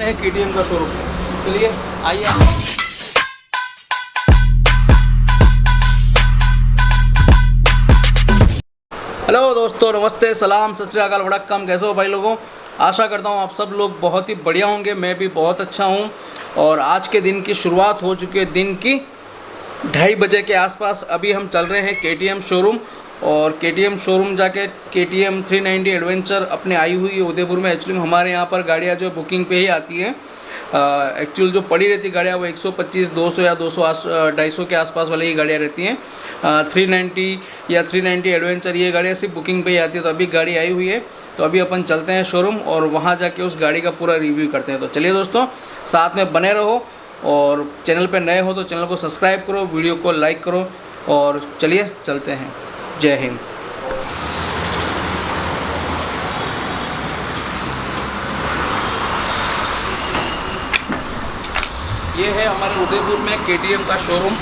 हैं KTM का showroom. चलिए आइए। हेलो दोस्तों, नमस्ते, सलाम, सत श्री अकाल, वड़क्कम। कैसे हो भाई लोगों? आशा करता हूँ आप सब लोग बहुत ही बढ़िया होंगे। मैं भी बहुत अच्छा हूँ। और आज के दिन की शुरुआत हो चुकी है, दिन की 2:30 बजे के आसपास। अभी हम चल रहे हैं KTM शोरूम, और KTM शोरूम जाके KTM 390 एडवेंचर अपने आई हुई है उदयपुर में। एक्चुअली हमारे यहाँ पर गाड़ियाँ जो बुकिंग पे ही आती हैं। एक्चुअल जो पड़ी रहती गाड़ियाँ वो 125, 200 या 200-250 के आसपास वाली ही गाड़ियाँ रहती हैं। 390 या 390 एडवेंचर ये गाड़ियाँ सिर्फ बुकिंग पे ही आती है। तो अभी गाड़ी आई हुई है, तो अभी अपन चलते हैं शोरूम और वहाँ जाके उस गाड़ी का पूरा रिव्यू करते हैं। तो चलिए दोस्तों, साथ में बने रहो, और चैनल पर नए हो तो चैनल को सब्सक्राइब करो, वीडियो को लाइक करो, और चलिए चलते हैं। जय हिंद। ये है हमारे उदयपुर में KTM का शोरूम,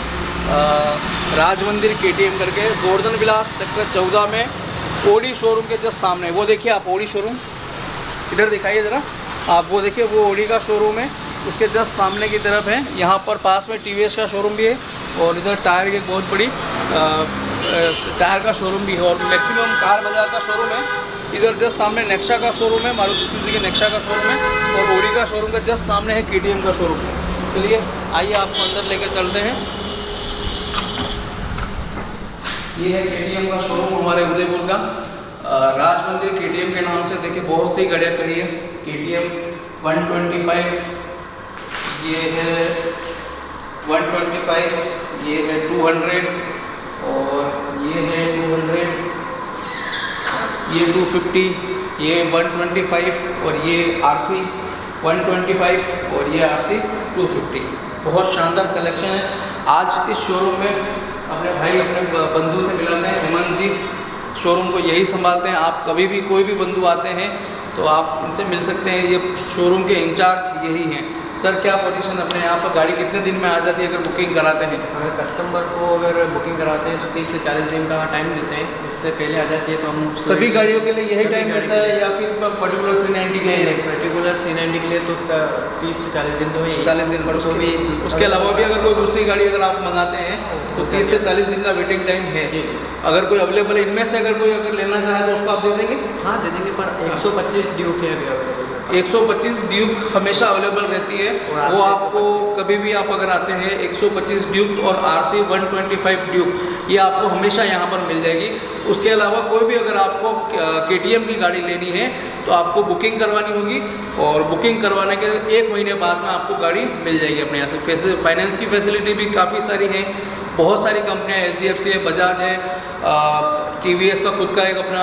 राज मंदिर KTM करके, गोवर्धन विलास सेक्टर 14 में ओडी शोरूम के जस्ट सामने। वो देखिए आप, ओडी शोरूम इधर दिखाइए ज़रा आप, वो देखिए वो ओडी का शोरूम है, उसके जस्ट सामने की तरफ है। यहाँ पर पास में TVS का शोरूम भी है, और इधर टायर की बहुत बड़ी टायर का शोरूम भी है, और मैक्सिमम कार बाजार का शोरूम है। इधर जस्ट सामने नेक्सा का शोरूम है, मारुति सुजुकी नेक्सा का शोरूम है, और ओडी का शोरूम का जस्ट सामने है KTM का शोरूम। चलिए आइए आपको अंदर लेकर चलते हैं। ये है KTM का शोरूम हमारे उदयपुर का, राज मंदिर KTM के नाम से। देखिए बहुत सी गाड़ियाँ खड़ी है। KTM 125, ये है 125, ये है 200, और ये है 200, ये 250, ये 125, और ये RC 125, और ये RC 250। बहुत शानदार कलेक्शन है। आज इस शोरूम में अपने भाई, अपने बंधु से मिलाते हैं। हेमंत जी शोरूम को यही संभालते हैं। आप कभी भी कोई भी बंधु आते हैं तो आप इनसे मिल सकते हैं। ये शोरूम के इंचार्ज यही हैं। सर, क्या पोजीशन अपने यहाँ पर गाड़ी कितने दिन में आ जाती है अगर बुकिंग कराते हैं? अगर कस्टमर को अगर बुकिंग कराते हैं तो 30 से 40 दिन का टाइम देते हैं। इससे पहले आ जाती है तो हम सभी गाड़ियों के लिए यही टाइम रहता है, या फिर पर्टिकुलर 390 के लिए? पर्टिकुलर 390 के लिए तो 30 से 40 दिन तो है, 40 दिन। पर उसके अलावा भी अगर कोई दूसरी गाड़ी अगर आप मंगाते हैं तो 30 से 40 दिन का वेटिंग टाइम है। जी। अगर कोई अवेलेबल, इनमें से अगर कोई अगर लेना चाहे तो उसको आप दे देंगे? हाँ, दे देंगे। पर 125 ड्यूक है अभी अवेलेबल। 125 ड्यूक हमेशा अवेलेबल रहती है। वो आपको कभी भी आप अगर आते हैं, 125 ड्यूक और RC 125 ड्यूक ये आपको हमेशा यहाँ पर मिल जाएगी। उसके अलावा कोई भी अगर आपको KTM की गाड़ी लेनी है तो आपको बुकिंग करवानी होगी, और बुकिंग करवाने के 1 महीने बाद में आपको गाड़ी मिल जाएगी अपने यहाँ से। फाइनेंस की फैसिलिटी भी काफ़ी सारी है। बहुत सारी कंपनियाँ, HDFC है, बजाज है, TVS का खुद का एक अपना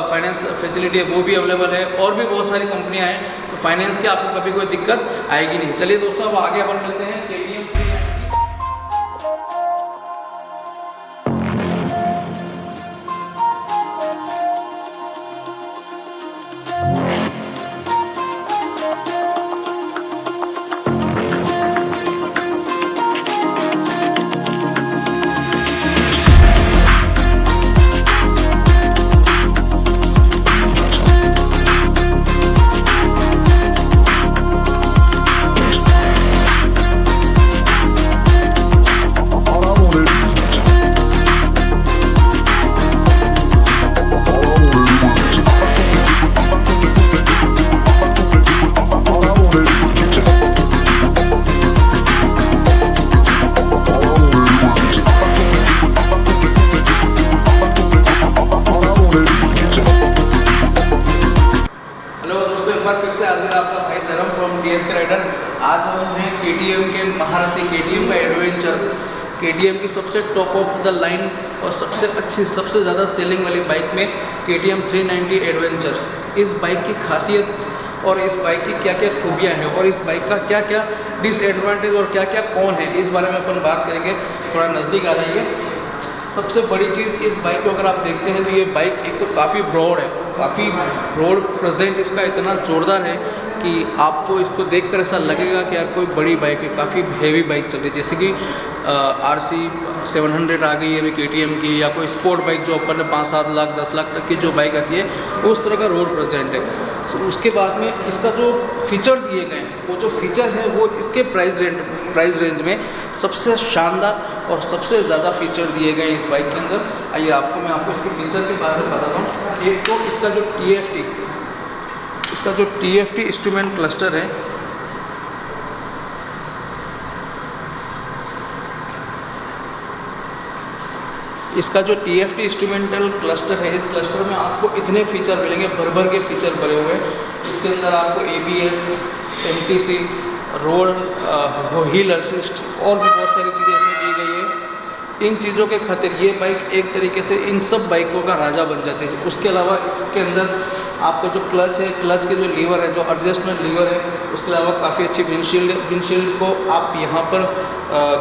फाइनेंस फैसिलिटी है, वो भी अवेलेबल है, और भी बहुत सारी कंपनियां हैं। तो फाइनेंस की आपको कभी कोई दिक्कत आएगी नहीं। चलिए दोस्तों, अब आगे अपन मिलते हैं KTM। आज हम हैं KTM के महारथी, KTM का एडवेंचर, KTM की सबसे टॉप ऑफ द लाइन और सबसे अच्छी, सबसे ज़्यादा सेलिंग वाली बाइक में KTM 390 एडवेंचर। इस बाइक की खासियत और इस बाइक की क्या क्या खूबियाँ हैं, और इस बाइक का क्या क्या डिसएडवांटेज और क्या क्या कौन है, इस बारे में अपन बात करेंगे। थोड़ा नज़दीक आ जाइए। सबसे बड़ी चीज़ इस बाइक को अगर आप देखते हैं तो ये बाइक एक तो काफ़ी ब्रॉड है, काफ़ी रोड प्रेजेंट इसका इतना जोरदार है कि आपको इसको देखकर ऐसा लगेगा कि यार कोई बड़ी बाइक है, काफ़ी हेवी बाइक चल रही है, जैसे कि RC 700 आ गई है अभी KTM की, या कोई स्पोर्ट बाइक जो अपन ने 5-7 लाख 10 लाख तक की जो बाइक आती है उस तरह का रोड प्रेजेंट है। सो उसके बाद में इसका जो फीचर दिए गए हैं, वो जो फीचर है वो इसके प्राइस रेंज में सबसे शानदार और सबसे ज़्यादा फीचर दिए गए हैं इस बाइक के अंदर। आइए मैं आपको इसके फीचर के बारे में बताता हूँ। एक तो इसका जो TFT इंस्ट्रूमेंट क्लस्टर है, इसका जो TFT इंस्ट्रूमेंटल क्लस्टर है, इस क्लस्टर में आपको इतने फीचर मिलेंगे, भर के फीचर भरे हुए हैं। इसके अंदर आपको ABS, MTC, रोड हिल असिस्ट और भी बहुत सारी चीज़ें इसमें दी गई है। इन चीज़ों के खातिर ये बाइक एक तरीके से इन सब बाइकों का राजा बन जाते हैं। उसके अलावा इसके अंदर आपका जो क्लच है, क्लच के जो लीवर है, जो एडजस्टमेंट लीवर है, उसके अलावा काफ़ी अच्छी विंडशील्ड को आप यहाँ पर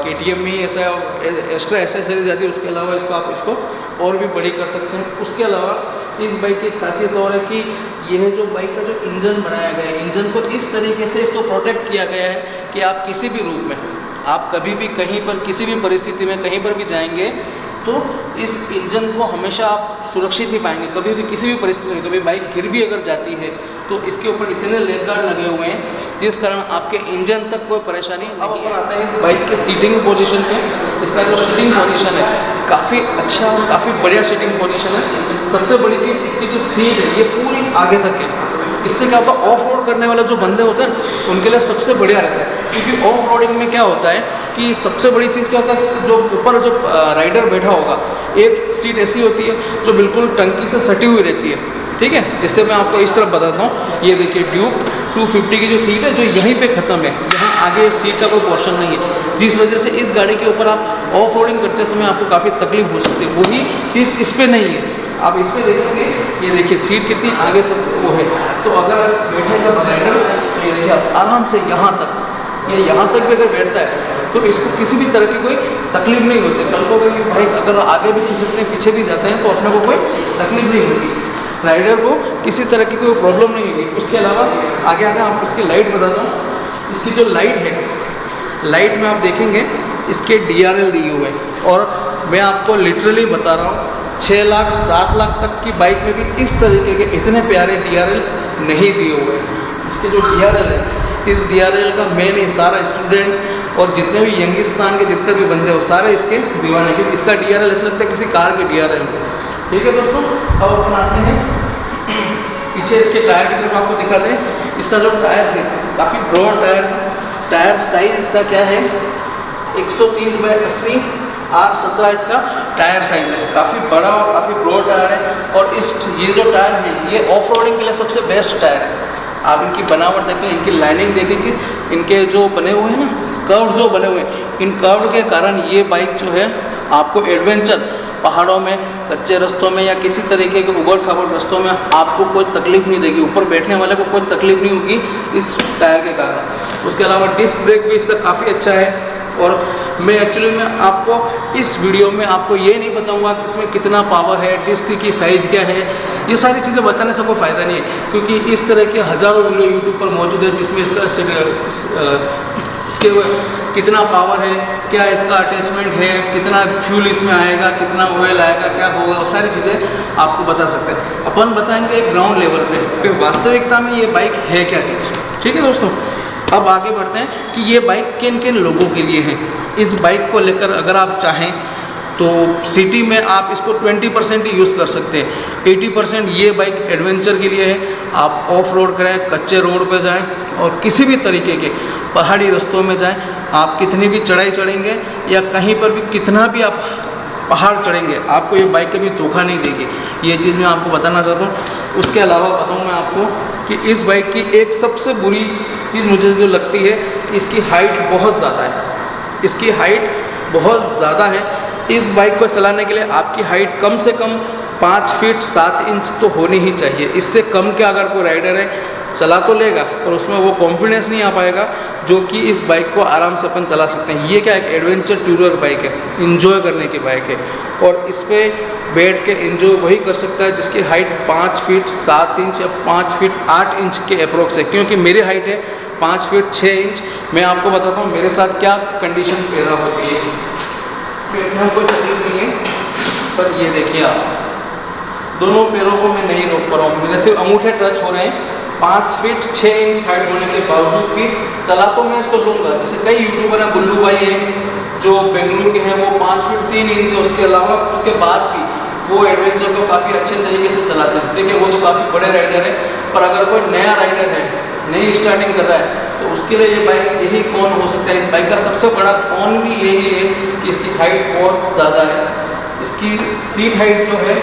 KTM में ही ऐसा एक्स्ट्रा एसेसरीज आती है। उसके अलावा इसको और भी बड़ी कर सकते हैं। उसके अलावा इस बाइक की खासियत और है कि यह जो बाइक का जो इंजन बनाया गया है, इंजन को इस तरीके से इसको प्रोटेक्ट किया गया है कि आप किसी भी रूप में, आप कभी भी कहीं पर किसी भी परिस्थिति में कहीं पर भी जाएंगे तो इस इंजन को हमेशा आप सुरक्षित ही पाएंगे। कभी भी किसी भी परिस्थिति में कभी बाइक गिर भी अगर जाती है तो इसके ऊपर इतने लेग गार्ड लगे हुए हैं जिस कारण आपके इंजन तक कोई परेशानी नहीं। अब अपन आता है इस बाइक के सीटिंग पोजीशन पे। इसका जो सीटिंग पोजीशन है काफ़ी अच्छा, काफ़ी बढ़िया सीटिंग पोजीशन है। सबसे बड़ी चीज़ इसकी जो सीट है ये पूरी आगे तक है। इससे क्या होता है, ऑफ रोड करने वाले जो बंदे होते हैं उनके लिए सबसे बढ़िया रहता है। क्योंकि ऑफ रोडिंग में क्या होता है कि सबसे बड़ी चीज़ क्या होता है कि जो ऊपर जो राइडर बैठा होगा, एक सीट ऐसी होती है जो बिल्कुल टंकी से सटी हुई रहती है, ठीक है। जिससे मैं आपको इस तरफ बताता हूँ। ये देखिए ड्यूक 250 की जो सीट है जो यहीं पे ख़त्म है, यहाँ आगे सीट का कोई पोर्शन नहीं है, जिस वजह से इस गाड़ी के ऊपर आप ऑफ रोडिंग करते समय आपको काफ़ी तकलीफ हो सकती है। वही चीज़ इस पर नहीं है। आप इस पर देखेंगे, ये देखिए सीट कितनी आगे से वो है। तो अगर बैठेगा राइडर तो ये देखिए आप आराम से यहाँ तक भी अगर बैठता है तो इसको किसी भी तरह की कोई तकलीफ नहीं होती। कल को अगर बाइक अगर आगे भी खिसकते हैं, पीछे भी जाते हैं तो अपने को कोई तकलीफ नहीं होगी, राइडर को किसी तरह की कोई प्रॉब्लम नहीं होगी। उसके अलावा आगे आपको इसकी लाइट बताता हूँ। इसकी जो लाइट है, लाइट में आप देखेंगे इसके DRL दिए हुए हैं। और मैं आपको लिटरली बता रहा हूँ 6 लाख 7 लाख तक की बाइक में भी इस तरीके के इतने प्यारे DRL नहीं दिए हुए हैं। इसके जो DRL है, इस DRL का मेन ही सारा स्टूडेंट और जितने भी यंगिस्तान के जितने भी बंदे हो सारे इसके दीवाने के। इसका DRL ऐसा लगता है किसी कार के DRL। ठीक है दोस्तों, अब अपन आते हैं पीछे इसके टायर की तरफ आपको दिखाते हैं। इसका जो टायर है काफ़ी ब्रॉड टायर है। टायर साइज इसका क्या है 130/80 R17 इसका टायर साइज है। काफ़ी बड़ा और काफ़ी ब्रॉड टायर है। और ये जो टायर है ये ऑफ रोडिंग के लिए सबसे बेस्ट टायर है। आप इनकी बनावट देखें, इनकी लाइनिंग देखेंगे, इनके जो बने हुए हैं ना कर्व जो बने हुए हैं, इन कर्व के कारण ये बाइक जो है आपको एडवेंचर पहाड़ों में, कच्चे रास्तों में या किसी तरीके के उबड़ खाबड़ रास्तों में आपको कोई तकलीफ नहीं देगी। ऊपर बैठने वाले को कोई तकलीफ नहीं होगी इस टायर के कारण। उसके अलावा डिस्क ब्रेक भी इसका काफ़ी अच्छा है। और मैं एक्चुअली में आपको इस वीडियो में आपको ये नहीं बताऊंगा कि इसमें कितना पावर है, डिस्क की साइज़ क्या है, ये सारी चीज़ें बताने से कोई फ़ायदा नहीं है। क्योंकि इस तरह के हज़ारों वीडियो यूट्यूब पर मौजूद है जिसमें इसके कितना पावर है, क्या इसका अटैचमेंट है, कितना फ्यूल इसमें आएगा, कितना ऑयल आएगा, क्या होगा, वो सारी चीज़ें आपको बता सकते हैं। अपन बताएंगे एक ग्राउंड लेवल पे वास्तविकता में ये बाइक है क्या चीज़। ठीक है दोस्तों, अब आगे बढ़ते हैं कि ये बाइक किन किन लोगों के लिए है। इस बाइक को लेकर अगर आप चाहें तो सिटी में आप इसको 20% ही यूज़ कर सकते हैं। 80% ये बाइक एडवेंचर के लिए है। आप ऑफ रोड करें, कच्चे रोड पे जाएं और किसी भी तरीके के पहाड़ी रास्तों में जाएं, आप कितनी भी चढ़ाई चढ़ेंगे या कहीं पर भी कितना भी आप पहाड़ चढ़ेंगे, आपको ये बाइक कभी धोखा नहीं देगी। ये चीज़ मैं आपको बताना चाहता हूँ। उसके अलावा बताऊँ मैं आपको कि इस बाइक की एक सबसे बुरी चीज़ मुझे जो लगती है कि इसकी हाइट बहुत ज़्यादा है। इसकी हाइट बहुत ज़्यादा है। इस बाइक को चलाने के लिए आपकी हाइट कम से कम 5 फीट 7 इंच तो होनी ही चाहिए। इससे कम के अगर कोई राइडर है चला तो लेगा पर उसमें वो कॉन्फिडेंस नहीं आ पाएगा जो कि इस बाइक को आराम से अपन चला सकते हैं। ये क्या एक एडवेंचर टूरर बाइक है, इंजॉय करने की बाइक है और इस पर बैठ के इंजॉय वही कर सकता है जिसकी हाइट 5 फीट 7 इंच या 5 फीट 8 इंच के अप्रोक्स है। क्योंकि मेरी हाइट है 5 फीट 6 इंच। मैं आपको बताता हूँ मेरे साथ क्या कंडीशन पैदा होती है। बैठने में कोई तकलीफ नहीं है पर ये देखिए आप दोनों पैरों को मैं नहीं रोक पा रहा हूँ, मेरे सिर्फ अंगूठे टच हो रहे हैं। 5 फीट 6 इंच हाइट होने के बावजूद भी चला तो मैं इसको लूँगा। जैसे कई यूट्यूबर हैं, गुल्लू भाई हैं जो बेंगलुरु के हैं, वो 5 फीट 3 इंच है, उसके अलावा उसके बाद भी वो एडवेंचर को काफ़ी अच्छे तरीके से चलाते हैं। देखिए वो तो काफ़ी बड़े राइडर है, पर अगर कोई नया राइडर है, नई स्टार्टिंग कर रहा है तो उसके लिए ये बाइक यही कौन हो सकता है। इस बाइक का सबसे बड़ा कौन भी यही है कि इसकी हाइट बहुत ज़्यादा है। इसकी सीट हाइट जो है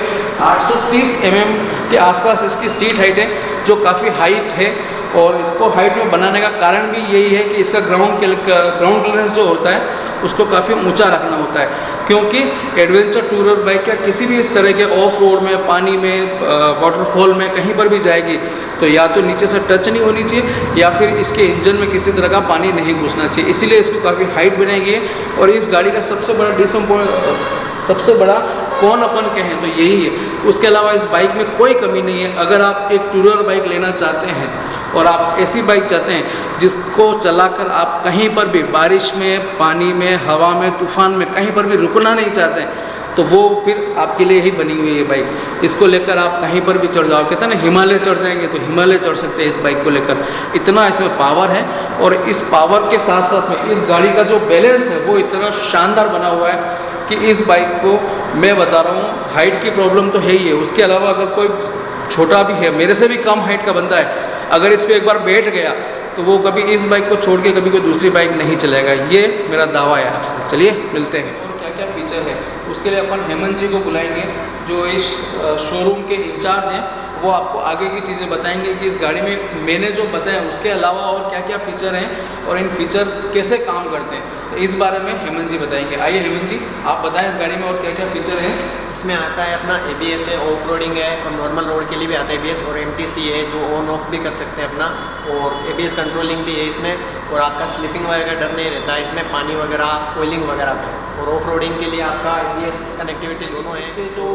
830 mm के आसपास इसकी सीट हाइट है जो काफ़ी हाइट है और इसको हाइट में बनाने का कारण भी यही है कि इसका ग्राउंड क्लियरेंस जो होता है उसको काफ़ी ऊंचा रखना होता है। क्योंकि एडवेंचर टूरर बाइक या किसी भी तरह के ऑफ रोड में, पानी में, वाटरफॉल में कहीं पर भी जाएगी तो या तो नीचे से टच नहीं होनी चाहिए या फिर इसके इंजन में किसी तरह का पानी नहीं घुसना चाहिए। इसीलिए इसको काफ़ी हाइट बनाई गई है। और इस गाड़ी का सबसे बड़ा कौन अपन कहें तो यही है। उसके अलावा इस बाइक में कोई कमी नहीं है। अगर आप एक टूरर बाइक लेना चाहते हैं और आप ऐसी बाइक चाहते हैं जिसको चलाकर आप कहीं पर भी बारिश में, पानी में, हवा में, तूफान में कहीं पर भी रुकना नहीं चाहते हैं तो वो फिर आपके लिए ही बनी हुई है बाइक। इसको लेकर आप कहीं पर भी चढ़ जाओ, कहते हैं ना हिमालय चढ़ जाएंगे तो हिमालय चढ़ सकते हैं इस बाइक को लेकर। इतना इसमें पावर है और इस पावर के साथ साथ में इस गाड़ी का जो बैलेंस है वो इतना शानदार बना हुआ है कि इस बाइक को मैं बता रहा हूँ, हाइट की प्रॉब्लम तो है ही है। उसके अलावा अगर कोई छोटा भी है, मेरे से भी कम हाइट का बंदा है, अगर इस पर एक बार बैठ गया तो वो कभी इस बाइक को छोड़ के कभी कोई दूसरी बाइक नहीं चलाएगा। ये मेरा दावा है आपसे। चलिए मिलते हैं और क्या क्या फीचर है उसके लिए अपन हेमंत जी को बुलाएंगे जो इस शोरूम के इंचार्ज हैं। वो आपको आगे की चीज़ें बताएंगे कि इस गाड़ी में मैंने जो बताया उसके अलावा और क्या क्या फ़ीचर हैं और इन फीचर कैसे काम करते हैं, तो इस बारे में हेमंत जी बताएंगे। आइए हेमंत जी आप बताएं इस गाड़ी में और क्या क्या फीचर हैं। इसमें आता है अपना ABS है, ऑफ रोडिंग है और नॉर्मल रोड के लिए भी आता है ABS, और MTC है जो ऑन ऑफ भी कर सकते हैं अपना, और ABS कंट्रोलिंग भी है इसमें, और आपका स्लिपिंग वगैरह का डर नहीं रहता है इसमें, पानी वगैरह, ऑयलिंग वगैरह पे। और ऑफ रोडिंग के लिए आपका ABS कनेक्टिविटी दोनों है। इसके जो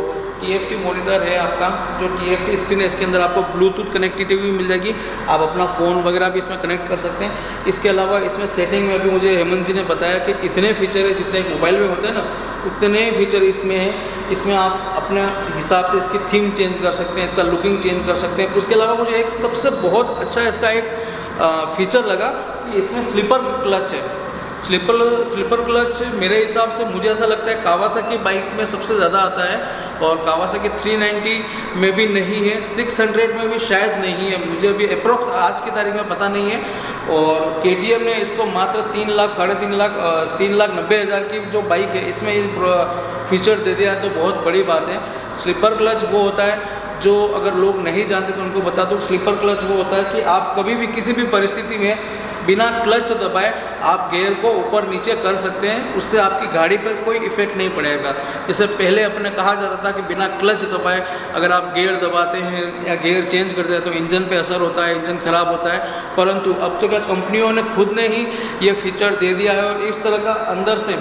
TFT मॉनिटर है आपका, जो TFT स्क्रीन है, इसके अंदर आपको ब्लूटूथ कनेक्टिविटी भी मिल जाएगी। आप अपना फ़ोन वगैरह भी इसमें कनेक्ट कर सकते हैं। इसके अलावा इसमें सेटिंग में भी मुझे हेमंत जी ने बताया कि इतने फीचर है जितने मोबाइल में होते हैं ना उतने ही फीचर इसमें हैं। इसमें आप अपने हिसाब से इसकी थीम चेंज कर सकते हैं, इसका लुकिंग चेंज कर सकते हैं। उसके अलावा मुझे एक सबसे बहुत अच्छा इसका एक फीचर लगा कि इसमें स्लीपर क्लच है। स्लीपर क्लच मेरे हिसाब से मुझे ऐसा लगता है कावासाकी बाइक में सबसे ज़्यादा आता है और कावासाकी 390 में भी नहीं है, 600 में भी शायद नहीं है, मुझे अभी अप्रोक्स आज की तारीख में पता नहीं है। और KTM ने इसको मात्र 3 लाख 3,90,000 की जो बाइक है इसमें ये फीचर दे दिया है, तो बहुत बड़ी बात है। स्लीपर क्लच वो होता है जो अगर लोग नहीं जानते तो उनको बता दो। स्लीपर क्लच वो होता है कि आप कभी भी किसी भी परिस्थिति में बिना क्लच दबाए आप गियर को ऊपर नीचे कर सकते हैं, उससे आपकी गाड़ी पर कोई इफ़ेक्ट नहीं पड़ेगा। जैसे पहले अपने कहा जाता था कि बिना क्लच दबाए अगर आप गियर दबाते हैं या गियर चेंज करते हैं तो इंजन पे असर होता है, इंजन ख़राब होता है। परंतु अब तो क्या कंपनियों ने खुद ने ही ये फीचर दे दिया है और इस तरह का अंदर से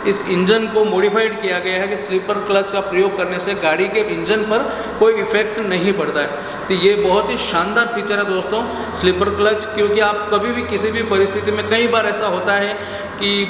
इस इंजन को मॉडिफाइड किया गया है कि स्लीपर क्लच का प्रयोग करने से गाड़ी के इंजन पर कोई इफ़ेक्ट नहीं पड़ता है। तो ये बहुत ही शानदार फीचर है दोस्तों स्लीपर क्लच, क्योंकि आप कभी भी किसी भी परिस्थिति में, कई बार ऐसा होता है कि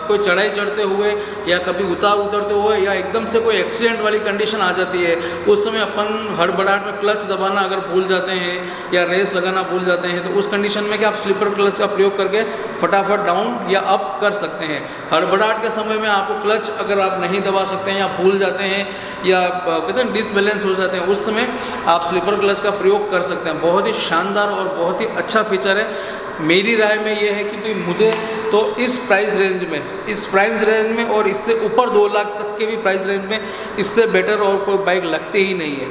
कोई चढ़ाई चढ़ते हुए या कभी उतरते हुए या एकदम से कोई एक्सीडेंट वाली कंडीशन आ जाती है, उस समय अपन हड़बड़ाहट में क्लच दबाना अगर भूल जाते हैं या रेस लगाना भूल जाते हैं, तो उस कंडीशन में क्या आप स्लीपर क्लच का प्रयोग करके फटाफट डाउन या अप कर सकते हैं। हड़बड़ाहट के समय में आपको क्लच अगर आप नहीं दबा सकते हैं या भूल जाते हैं या कहते हैं डिसबैलेंस हो जाते हैं, उस समय आप स्लीपर क्लच का प्रयोग कर सकते हैं। बहुत ही शानदार और बहुत ही अच्छा फीचर है। मेरी राय में ये है कि मुझे तो इस प्राइस रेंज में और इससे ऊपर 2 लाख तक के भी प्राइस रेंज में इससे बेटर और कोई बाइक लगती ही नहीं है।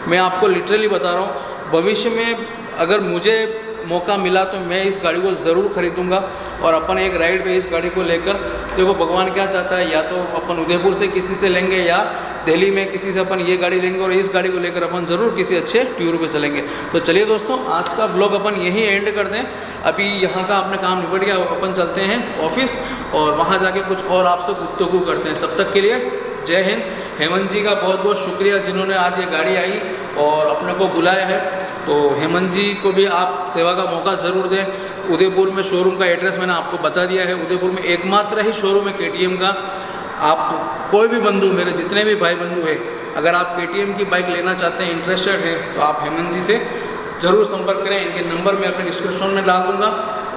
मैं आपको लिटरली बता रहा हूँ, भविष्य में अगर मुझे मौका मिला तो मैं इस गाड़ी को ज़रूर खरीदूंगा और अपन एक राइड पे इस गाड़ी को लेकर, देखो भगवान क्या चाहता है, या तो अपन उदयपुर से किसी से लेंगे या दिल्ली में किसी से अपन ये गाड़ी लेंगे और इस गाड़ी को लेकर अपन ज़रूर किसी अच्छे टूर पे चलेंगे। तो चलिए दोस्तों, आज का ब्लॉग अपन यहीं एंड कर दें। अभी यहाँ का अपने काम निपट गया, अपन चलते हैं ऑफिस और वहाँ जाके कुछ और आपसे गुफ्तगू करते हैं। तब तक के लिए जय हिंद। हेमंत जी का बहुत बहुत शुक्रिया जिन्होंने आज ये गाड़ी आई और अपने को बुलाया है। तो हेमंत जी को भी आप सेवा का मौका ज़रूर दें। उदयपुर में शोरूम का एड्रेस मैंने आपको बता दिया है। उदयपुर में एकमात्र ही शोरूम है KTM का। आप कोई भी बंधु, मेरे जितने भी भाई बंधु हैं, अगर आप KTM की बाइक लेना चाहते हैं, इंटरेस्टेड हैं, तो आप हेमंत जी से ज़रूर संपर्क करें। इनके नंबर मैं अपने डिस्क्रिप्शन में डाल दूँगा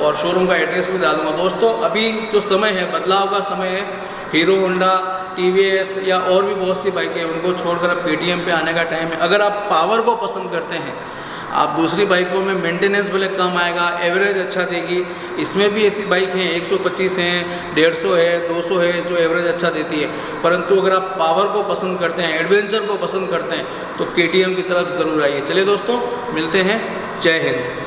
और शोरूम का एड्रेस भी डाल दूँगा। दोस्तों अभी जो समय है, बदलाव का समय है। हीरो होंडा, TVS या और भी बहुत सी बाइकें हैं, उनको छोड़कर अब KTM पे आने का टाइम है। अगर आप पावर को पसंद करते हैं, आप दूसरी बाइकों में मेंटेनेंस भले कम आएगा, एवरेज अच्छा देगी, इसमें भी ऐसी बाइक हैं 125 हैं, 150 है, 200 है जो एवरेज अच्छा देती है। परंतु अगर आप पावर को पसंद करते हैं, एडवेंचर को पसंद करते हैं, तो KTM की तरफ ज़रूर आइए। चलिए दोस्तों, मिलते हैं। जय हिंद।